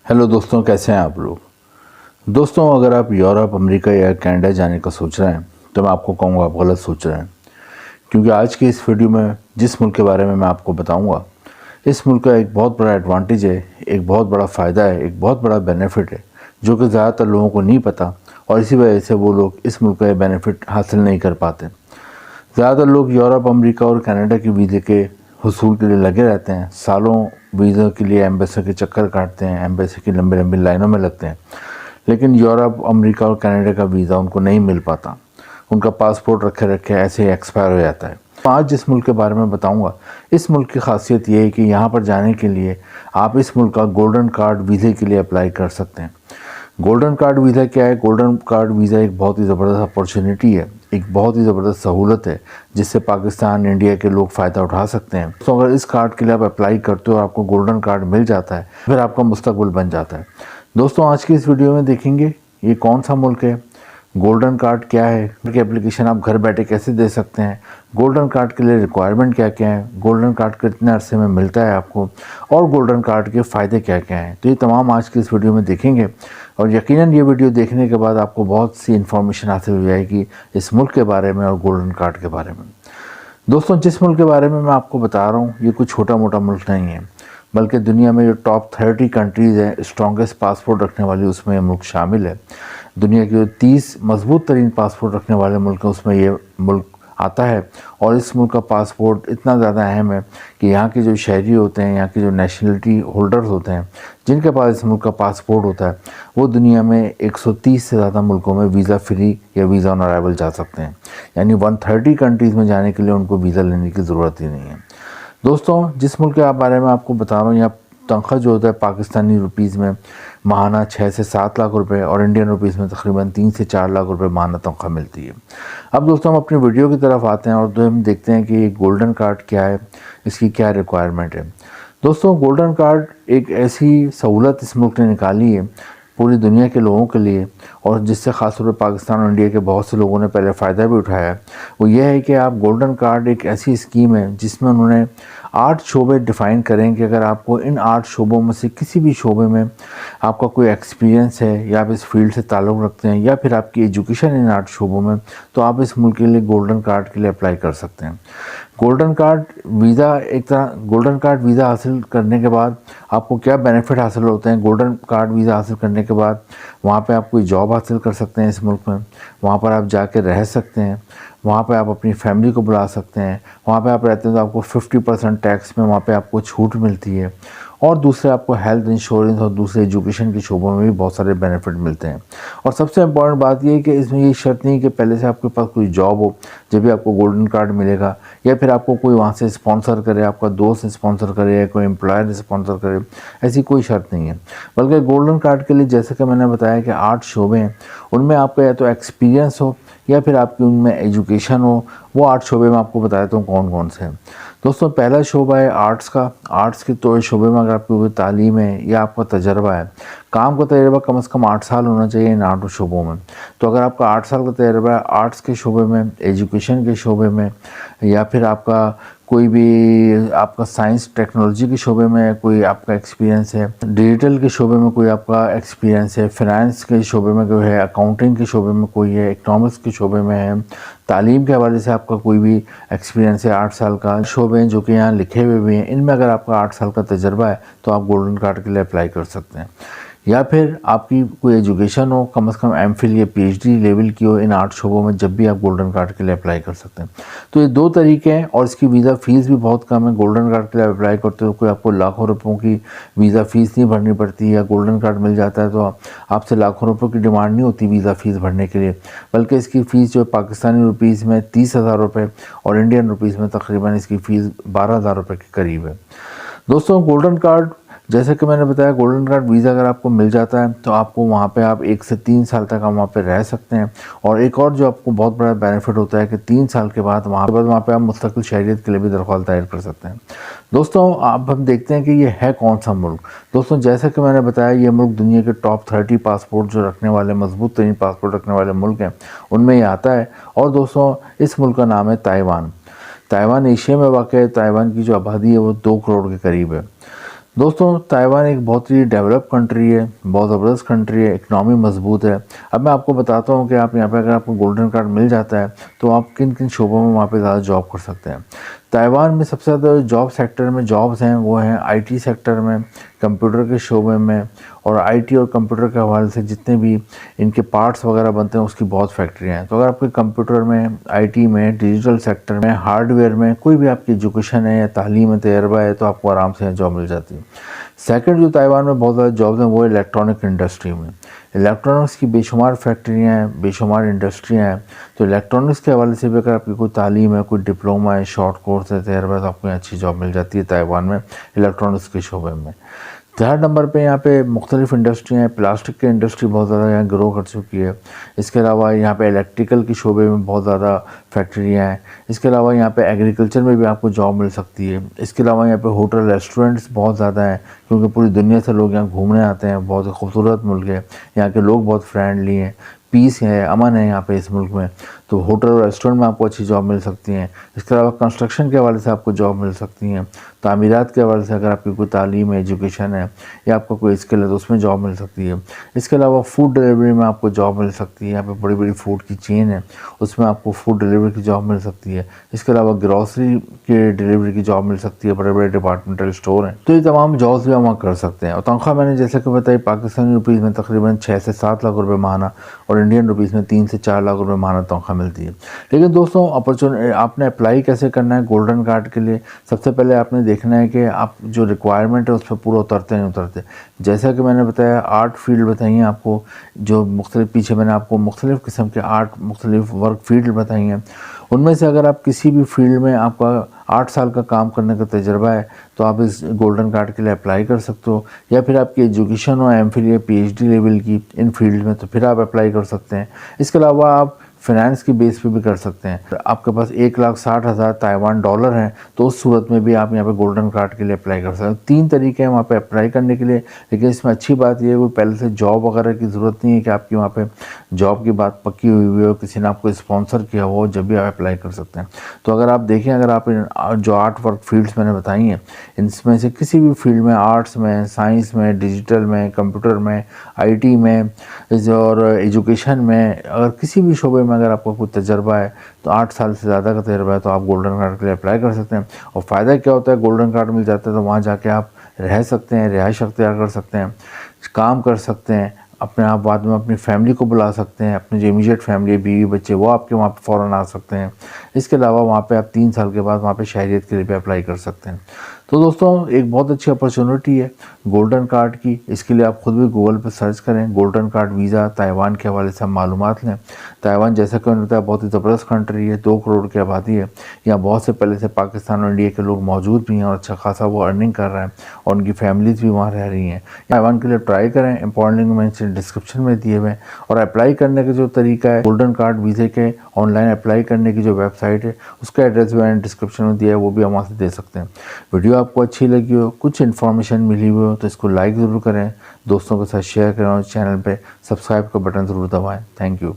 Hello दोस्तों, कैसे हैं आप लोग। दोस्तों, अगर आप यूरोप, अमेरिका या कनाडा जाने का सोच रहे हैं तो मैं आपको कहूँगा आप गलत सोच रहे हैं। क्योंकि आज की इस वीडियो में जिस मुल्क के बारे में मैं आपको बताऊंगा, इस मुल्क का एक बहुत बड़ा एडवांटेज है, एक बहुत बड़ा फ़ायदा है, एक बहुत बड़ा बेनिफिट है जो कि ज़्यादातर लोगों को नहीं पता, और इसी वजह से वो लोग इस मुल्क का बेनिफिट हासिल नहीं कर पाते। ज़्यादातर लोग यूरोप, अमेरिका और कनाडा के वीज़े के हुसूल के लिए लगे रहते हैं। सालों वीज़ा के लिए एम्बेसी के चक्कर काटते हैं, एम्बेसी की लंबी लंबी लाइनों में लगते हैं, लेकिन यूरोप, अमेरिका और कनाडा का वीज़ा उनको नहीं मिल पाता। उनका पासपोर्ट रखे रखे ऐसे ही एक्सपायर हो जाता है। आज जिस मुल्क के बारे में बताऊंगा, इस मुल्क की खासियत ये है कि यहाँ पर जाने के लिए आप इस मुल्क का गोल्डन कार्ड वीज़े के लिए अप्लाई कर सकते हैं। गोल्डन कार्ड वीज़ा क्या है? गोल्डन कार्ड वीज़ा एक बहुत ही ज़बरदस्त अपॉर्चुनिटी है, एक बहुत ही ज़बरदस्त सहूलत है जिससे पाकिस्तान, इंडिया के लोग फ़ायदा उठा सकते हैं। तो अगर इस कार्ड के लिए आप अप्लाई करते हो और आपको गोल्डन कार्ड मिल जाता है, फिर आपका मुस्तकबिल बन जाता है। दोस्तों, आज की इस वीडियो में देखेंगे ये कौन सा मुल्क है, गोल्डन कार्ड क्या है, की एप्लीकेशन आप घर बैठे कैसे दे सकते हैं, गोल्डन कार्ड के लिए रिक्वायरमेंट क्या क्या है, गोल्डन कार्ड कितने अरसे में मिलता है आपको, और गोल्डन कार्ड के फ़ायदे क्या क्या हैं। तो ये तमाम आज की इस वीडियो में देखेंगे, और यकीनन ये वीडियो देखने के बाद आपको बहुत सी इन्फॉर्मेशन हासिल हो जाएगी इस मुल्क के बारे में और गोल्डन कार्ड के बारे में। दोस्तों, जिस मुल्क के बारे में मैं आपको बता रहा हूँ, ये कोई छोटा मोटा मुल्क नहीं है, बल्कि दुनिया में जो टॉप 30 कंट्रीज़ हैं, स्ट्रॉन्गेस्ट पासपोर्ट रखने वाली, उसमें ये मुल्क शामिल है। दुनिया के जो 30 मजबूत तरीन पासपोर्ट रखने वाले मुल्क हैं, उसमें ये मुल्क आता है। और इस मुल्क का पासपोर्ट इतना ज़्यादा अहम है कि यहाँ के जो शहरी होते हैं, यहाँ के जो नेशनलिटी होल्डर्स होते हैं, जिनके पास इस मुल्क का पासपोर्ट होता है, वो दुनिया में 130 से ज़्यादा मुल्कों में वीज़ा फ्री या वीज़ा ऑन अराइवल जा सकते हैं। यानी 130 कंट्रीज़ में जाने के लिए उनको वीज़ा लेने की ज़रूरत ही नहीं है। दोस्तों, जिस मुल्क के बारे में आपको बता रहा हूँ, यहाँ तनख्वाह जो होता है पाकिस्तानी रुपीज़ में माहाना 6 से 7 लाख रुपए, और इंडियन रुपीज़ में तकरीबन 3 से 4 लाख रुपए माहाना तनख्वाह मिलती है। अब दोस्तों, हम अपनी वीडियो की तरफ आते हैं और तो हम देखते हैं कि गोल्डन कार्ड क्या है, इसकी क्या रिक्वायरमेंट है। दोस्तों, गोल्डन कार्ड एक ऐसी सहूलत इस मुल्क ने निकाली है पूरी दुनिया के लोगों के लिए, और जिससे ख़ास तौर पर पाकिस्तान और इंडिया के बहुत से लोगों ने पहले फ़ायदा भी उठाया है। वो ये है कि आप गोल्डन कार्ड एक ऐसी स्कीम है जिसमें उन्होंने 8 शोबे डिफ़ाइन करें कि अगर आपको इन 8 शोबों में से किसी भी शोबे में आपका कोई एक्सपीरियंस है, या आप इस फील्ड से ताल्लुक़ रखते हैं, या फिर आपकी एजुकेशन इन 8 शोबों में, तो आप इस मुल्क के लिए गोल्डन कार्ड के लिए अप्लाई कर सकते हैं। गोल्डन कार्ड वीज़ा एक तरह, गोल्डन कार्ड वीज़ा हासिल करने के बाद आपको क्या बेनिफिट हासिल होते हैं? गोल्डन कार्ड वीज़ा हासिल करने के बाद वहाँ पे आप कोई जॉब हासिल कर सकते हैं इस मुल्क में, वहाँ पर आप जाके रह सकते हैं, वहाँ पे आप अपनी फैमिली को बुला सकते हैं, वहाँ पे आप रहते हैं तो आपको 50% टैक्स में वहाँ पे आपको छूट मिलती है, और दूसरे आपको हेल्थ इंश्योरेंस और दूसरे एजुकेशन के शोबों में भी बहुत सारे बेनिफिट मिलते हैं। और सबसे इम्पॉर्टेंट बात ये है कि इसमें ये शर्त नहीं कि पहले से आपके पास कोई जॉब हो जब भी आपको गोल्डन कार्ड मिलेगा, या फिर आपको कोई वहाँ से स्पॉन्सर करे, आपका दोस्त स्पॉन्सर करे, या कोई एम्प्लॉयर स्पॉन्सर करे, ऐसी कोई शर्त नहीं है। बल्कि गोल्डन कार्ड के लिए जैसे कि मैंने बताया कि 8 शोबे हैं, उनमें आपका या तो एक्सपीरियंस हो या फिर आपकी उनमें एजुकेशन हो। वो 8 शोबे में आपको बता देता हूँ कौन कौन से हैं। दोस्तों, पहला शोबा है आर्ट्स का। आर्ट्स के तो शोबे में अगर आपकी कोई तालीम है या आपका तजर्बा है, काम का तजर्बा कम से कम 8 साल होना चाहिए इन 8 शोबों में। तो अगर आपका 8 साल का तजर्बा है आर्ट्स के शोबे में, एजुकेशन के शोबे में, या फिर आपका कोई भी आपका साइंस टेक्नोलॉजी के शोबे में कोई आपका एक्सपीरियंस है, डिजिटल के शोबे में कोई आपका एक्सपीरियंस है, फाइनेंस के शोबे में कोई है, अकाउंटिंग के शोबे में कोई है, इकनॉमिक्स के शोबे में है, तालीम के हवाले से आपका कोई भी एक्सपीरियंस है 8 साल का, शोबे हैं जो कि यहाँ लिखे हुए भी हैं, इनमें अगर आपका 8 साल का तजर्बा है तो आप गोल्डन कार्ड के लिए अप्लाई कर सकते हैं। या फिर आपकी कोई एजुकेशन हो, कम से कम एमफिल या पीएचडी लेवल की हो, इन 8 शोबों में जब भी आप गोल्डन कार्ड के लिए अप्लाई कर सकते हैं। तो ये 2 तरीके हैं, और इसकी वीज़ा फ़ीस भी बहुत कम है। गोल्डन कार्ड के लिए अप्लाई करते हो कोई आपको लाखों रुपयों की वीज़ा फ़ीस नहीं भरनी पड़ती, या गोल्डन कार्ड मिल जाता है तो आपसे लाखों रुपयों की डिमांड नहीं होती वीज़ा फ़ीस भरने के लिए, बल्कि इसकी फ़ीस जो पाकिस्तानी रुपीज़ में 30,000 रुपये और इंडियन रुपीज़ में तकरीबन इसकी फ़ीस 12,000 रुपये के करीब है। दोस्तों, गोल्डन कार्ड जैसे कि मैंने बताया, गोल्डन कार्ड वीज़ा अगर आपको मिल जाता है तो आपको वहाँ पे आप 1 से 3 साल तक आप वहाँ पे रह सकते हैं। और एक और जो आपको बहुत बड़ा बेनिफिट होता है कि 3 साल के बाद वहाँ पे आप मुस्तकिल शहरियत के लिए भी दरख्वास्त दायर कर सकते हैं। दोस्तों, अब हम देखते हैं कि ये है कौन सा मुल्क। दोस्तों, जैसे कि मैंने बताया, ये मुल्क दुनिया के टॉप 30 पासपोर्ट जो रखने वाले, मजबूत तरीन पासपोर्ट रखने वाले मुल्क हैं, उनमें ये आता है। और दोस्तों, इस मुल्क का नाम है ताइवान। ताइवान एशिया में वाक़ है। ताइवान की जो आबादी है वो 2 करोड़ के करीब है। दोस्तों ताइवान एक बहुत ही डेवलप कंट्री है, बहुत ज़बरदस्त कंट्री है, इकनॉमी मजबूत है। अब मैं आपको बताता हूँ कि आप यहाँ पे अगर आपको गोल्डन कार्ड मिल जाता है तो आप किन किन शोबों में वहाँ पे ज़्यादा जॉब कर सकते हैं। ताइवान में सबसे ज़्यादा जॉब सेक्टर में जॉब्स हैं वो हैं आईटी सेक्टर में, कंप्यूटर के शोबे में, और आईटी और कंप्यूटर के हवाले से जितने भी इनके पार्ट्स वगैरह बनते हैं उसकी बहुत फैक्ट्रियाँ हैं। तो अगर आपके कंप्यूटर में, आईटी में, डिजिटल सेक्टर में, हार्डवेयर में कोई भी आपकी एजुकेशन है या तालीम है, तजर्बा है, तो आपको आराम से जॉब मिल जाती है। सेकंड जो ताइवान में बहुत ज़्यादा जॉब्स हैं वो इलेक्ट्रॉनिक इंडस्ट्री में। इलेक्ट्रॉनिक्स की बेशुमार फैक्ट्रियाँ हैं, बेशुमार इंडस्ट्रियाँ हैं। तो इलेक्ट्रॉनिक्स के हवाले से भी अगर आपकी कोई तालीम है, कोई डिप्लोमा है, शॉर्ट कोर्स है, तजर्बा, तो आपको अच्छी जॉब मिल जाती है ताइवान में इलेक्ट्रॉनिक्स के शोबे में। थर्ड नंबर पे यहाँ पे मुख्तलिफ इंडस्ट्री हैं। प्लास्टिक की इंडस्ट्री बहुत ज़्यादा यहाँ ग्रो कर चुकी है। इसके अलावा यहाँ पे इलेक्ट्रिकल के शोबे में बहुत ज़्यादा फैक्ट्रियाँ हैं। इसके अलावा यहाँ पे एग्रीकल्चर में भी आपको जॉब मिल सकती है। इसके अलावा यहाँ पे होटल रेस्टोरेंट्स बहुत ज़्यादा हैं क्योंकि पूरी दुनिया से लोग यहाँ घूमने आते हैं। बहुत ही खूबसूरत मुल्क है, यहाँ के लोग बहुत फ्रेंडली हैं, पीस है, अमन है यहाँ पे इस मुल्क में। तो होटल और रेस्टोरेंट में आपको अच्छी जॉब मिल सकती हैं। इसके अलावा कंस्ट्रक्शन के हवाले से आपको जॉब मिल सकती हैं। तामीरात के हवाले से अगर आपकी कोई तालीम है, एजुकेशन है या आपका कोई स्किल है तो उसमें जॉब मिल सकती है। इसके अलावा फूड डिलीवरी में आपको जॉब मिल सकती है। यहाँ पे बड़ी बड़ी फूड की चेन है, उसमें आपको फूड डिलीवरी की जॉब मिल सकती है। इसके अलावा ग्रॉसरी के डिलीवरी की जॉब मिल सकती है, बड़े बड़े डिपार्टमेंटल स्टोर हैं। तो ये तमाम जॉब्स भी हम वहाँ कर सकते हैं। और तनख्वाह मैंने जैसे कि बताई पाकिस्तानी रुपीज़ में तकरीबन 6 से 7 लाख रुपये माहाना और इंडियन रुपीज़ में 3 से 4 लाख रुपये माहाना तनख्वाह मिलती है। लेकिन दोस्तों अपॉर्चुनिटी आपने अप्लाई कैसे करना है गोल्डन कार्ड के लिए? सबसे पहले आपने देखना है कि आप जो रिक्वायरमेंट है उस पर पूरा उतरते नहीं उतरते। जैसा कि मैंने बताया आर्ट फील्ड बताई हैं आपको, जो मुख्तलिफ पीछे मैंने आपको मुख्तलिफ़ किस्म के आर्ट मुख्तलिफ वर्क फील्ड बताई हैं। उनमें से अगर आप किसी भी फील्ड में आपका 8 साल का काम करने का तजर्बा है तो आप इस गोल्डन कार्ड के लिए अप्लाई कर सकते हो। या फिर आपकी एजुकेशन हो एमफिल या पीएचडी लेवल की इन फील्ड में तो फिर आप अप्लाई कर सकते हैं। इसके अलावा आप फाइनेंस की बेस पे भी कर सकते हैं। आपके पास 1,60,000 ताइवान डॉलर हैं तो उस सूरत में भी आप यहाँ पे गोल्डन कार्ड के लिए अप्लाई कर सकते हैं। 3 तरीके हैं वहाँ पे अप्लाई करने के लिए। लेकिन इसमें अच्छी बात यह है कोई पहले से जॉब वगैरह की ज़रूरत नहीं है कि आपकी वहाँ पे जॉब की बात पक्की हुई हो, किसी ने आपको स्पॉन्सर किया हो, जब भी आप अप्लाई कर सकते हैं। तो अगर आप देखें, अगर आप जो आर्ट वर्क फील्ड्स मैंने बताई हैं इनमें से किसी भी फील्ड में, आर्ट्स में, साइंस में, डिजिटल में, कंप्यूटर में, IT में और एजुकेशन में, अगर किसी भी शोबे में अगर आपको कोई तजर्बा है तो 8 साल से ज़्यादा का तजर्बा है तो आप गोल्डन कार्ड के लिए अप्लाई कर सकते हैं। और फ़ायदा क्या होता है, गोल्डन कार्ड मिल जाता है तो वहाँ जाके आप रह सकते हैं, रिहाइश अख्तियार कर सकते हैं, काम कर सकते हैं, अपने आप बाद में अपनी फैमिली को बुला सकते हैं, अपनी जो इमीडिएट फैमिली है, बीवी बच्चे, वो आपके वहाँ पे फ़ौरन आ सकते हैं। इसके अलावा वहाँ पे आप 3 साल के बाद वहाँ पे शहरियत के लिए भी अप्लाई कर सकते हैं। तो दोस्तों एक बहुत अच्छी अपॉर्चुनिटी है गोल्डन कार्ड की। इसके लिए आप खुद भी गूगल पर सर्च करें गोल्डन कार्ड वीज़ा ताइवान के हवाले से मालूमात लें। ताइवान जैसा कि उन्होंने बताया बहुत ही ज़बरदस्त कंट्री है, 2 करोड़ की आबादी है। यहाँ बहुत से पहले से पाकिस्तान और इंडिया के लोग मौजूद भी हैं और अच्छा खासा वो अर्निंग कर रहे हैं और उनकी फैमिलीज भी वहाँ रह रही हैं। ताइवान के लिए ट्राई करें, इंपॉर्टेंट लिंक मैंने डिस्क्रिप्शन में दिए हुए हैं। और अप्लाई करने का जो तरीका है गोल्डन कार्ड वीज़े के ऑनलाइन अप्लाई करने की जो वेबसाइट है उसका एड्रेस भी मैंने डिस्क्रिप्शन में दिया है, वो भी हम वहाँ से दे सकते हैं। वीडियो आपको अच्छी लगी हो, कुछ इन्फॉर्मेशन मिली हुई हो तो इसको लाइक ज़रूर करें, दोस्तों के साथ शेयर करें और चैनल पे सब्सक्राइब का बटन ज़रूर दबाएं। Thank you.